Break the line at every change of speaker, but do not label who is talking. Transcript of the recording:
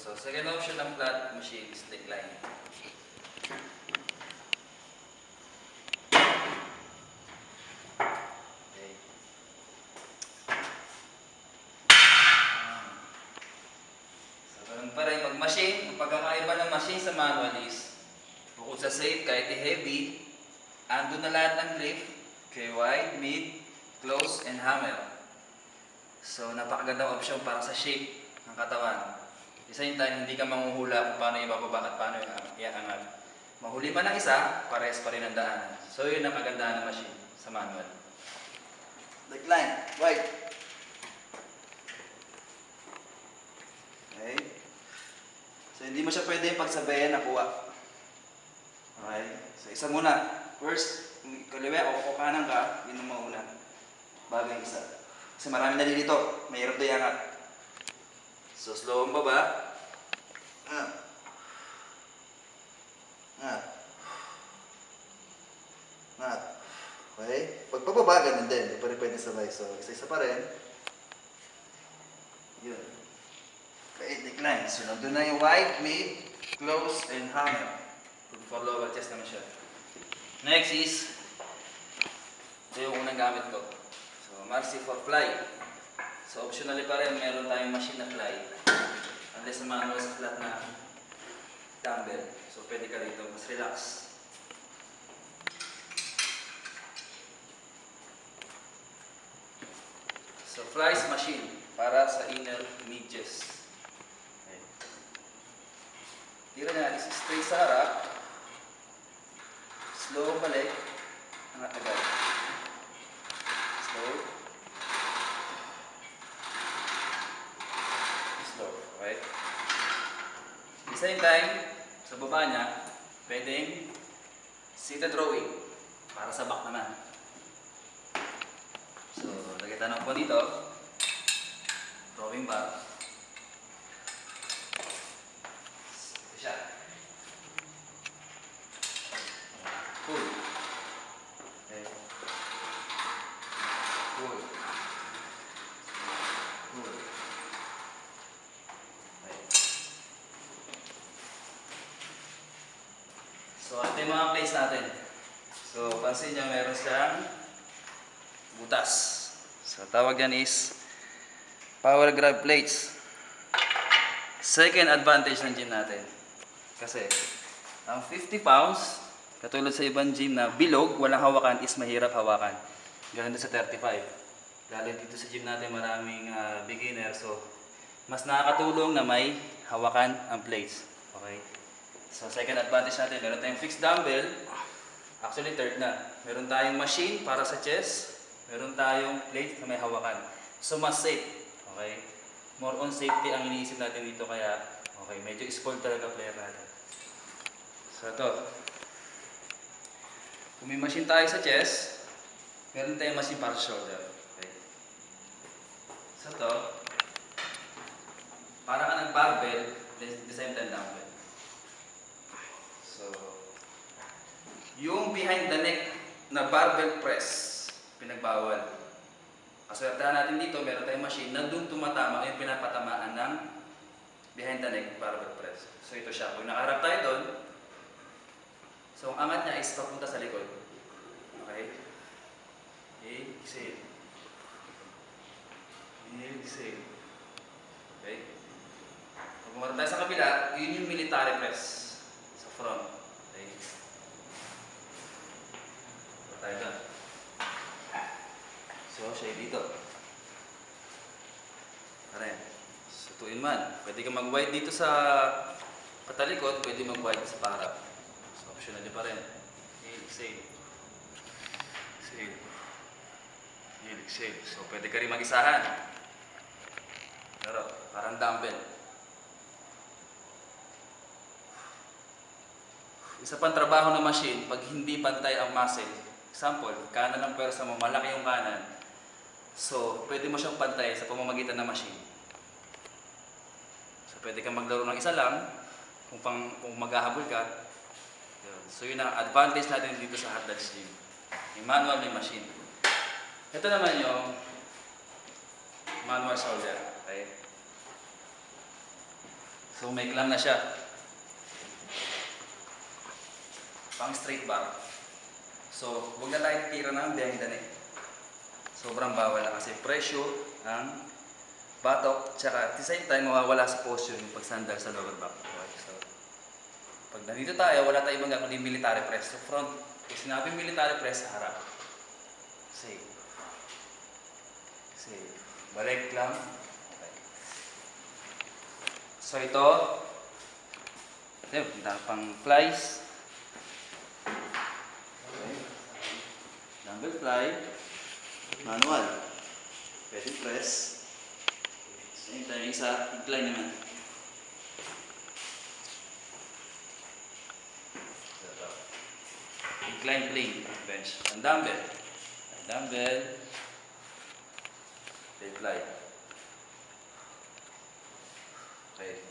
So, second option ng flat machine is decline. Okay. So, ganun pa rin. Mag-machine, ang pagkakaiba ng machine sa manual is, bukod sa safe, kahit heavy, andun na lahat ng grip, kay wide, mid, close, and hammer. So, napakagandang option para sa shape ng katawan. At the same time, hindi ka manghuhula kung paano ibababa at paano iaangat. Mahuli man ang isa, parehas pa rin ang daanan. So, yun ang kagandahan ng machine sa manual. Decline, wide. Okay. So, hindi mo siya pwede pagsabayan na kuha. Okay. So, isa muna. First, kaliwa o kanan ka, yun ang mauna. Bago yung isa. Kasi marami na dito. Mahirap ito iangat. So, slow ang baba. Okay. Pag pababa, ganun din. Hindi pa rin pwede sabay. So, isa-isa pa rin. Yun. Okay, decline. So, nandun na yung wide, mid, close, and hammer. For lower chest naman siya. Next is, ito yung unang gamit ko. So, Marcy for fly. So, optionally pa rin, meron tayong machine na fly. Unless sa manual sa flat na dumbbell. So, pwede ka rito. Mas relax. So, flies machine para sa inner midges. Okay. Tira na, straight sa harap. Slow balik. Angat agad. Slow. Slow. Okay? At the same time, sa baba niya, pwedeng seated rowing para sa back naman. So, lagay tayo ng po dito. Rowing back. Ito siya. Pull. Okay. Pull. Pull. Okay. So, ito yung mga plates natin. So, pansin nyo, meron siyang butas. So, tawag yan is power grab plates. Second advantage ng gym natin. Kasi, ang 50 pounds, katulad sa ibang gym na bilog, walang hawakan, is mahirap hawakan. Ganun din sa 35. Lalo dito sa gym natin maraming beginner. So, mas nakakatulong na may hawakan ang plates. Okay? So, second advantage natin, meron tayong fixed dumbbell. Actually, third na. Meron tayong machine para sa chest. Meron tayong plate na may hawakan. So, mas safe. Okay? More on safety ang iniisip natin dito. Kaya, okay, medyo spoiled talaga player natin. So, ito. Kung may machine tayo sa chest, meron tayong machine para sa shoulder. Okay? So, ito. Para ka ng barbell, the same time dumbbell. So, yung behind the neck na barbell press, pinagbawal. Kaswertahan natin dito, meron tayong machine na doon tumatama yung pinapatamaan ng behind the neck barbell press. So ito siya. Kung nakaharap tayo doon, so ang angat niya is papunta sa likod. Okay? Exhale. Exhale. Okay? Pag pumarap tayo sa kabila, yun yung military press sa front. Okay? Pumarap tayo doon. So, siya dito. Pare. So, tuin man. Pwede ka mag-wide dito sa patalikod, pwede mag-wide sa parap. So, optional din pa rin. Exhale. Exhale. Exhale. So, pwede ka rin mag-isahan. Pero, parang dumbbell. Isa pang trabaho ng machine, pag hindi pantay ang muscle, example, kanan ng pwersa mo, malaki yung kanan. So, pwede mo siyang pantay sa pamamagitan ng machine. So, pwede kang maglaro ng isa lang kung maghahabol ka. Yun. So, yun ang advantage natin dito sa hot dogs gym. Yung manual, may machine. Ito naman yung manual shoulder. Okay? So may clamp na siya. Pang straight bar. So huwag na tayo tira ng behind eh. Sobrang bawal na kasi pressure ang batok, tsaka at the same time mawawala sa posture yung pagsandal sa lower back. Okay, so pag nandito tayo, wala tayong ibang kundi military press. So front, kung sinabing military press, sa harap. Save. Save. Balik lang. Okay. So ito, pang flies. Okay. Dumbbell fly. Manual. Pwede press. Same time, isa, incline naman. Incline plane, bench. Ang dumbbell. Dumbbell. Fly. Okay.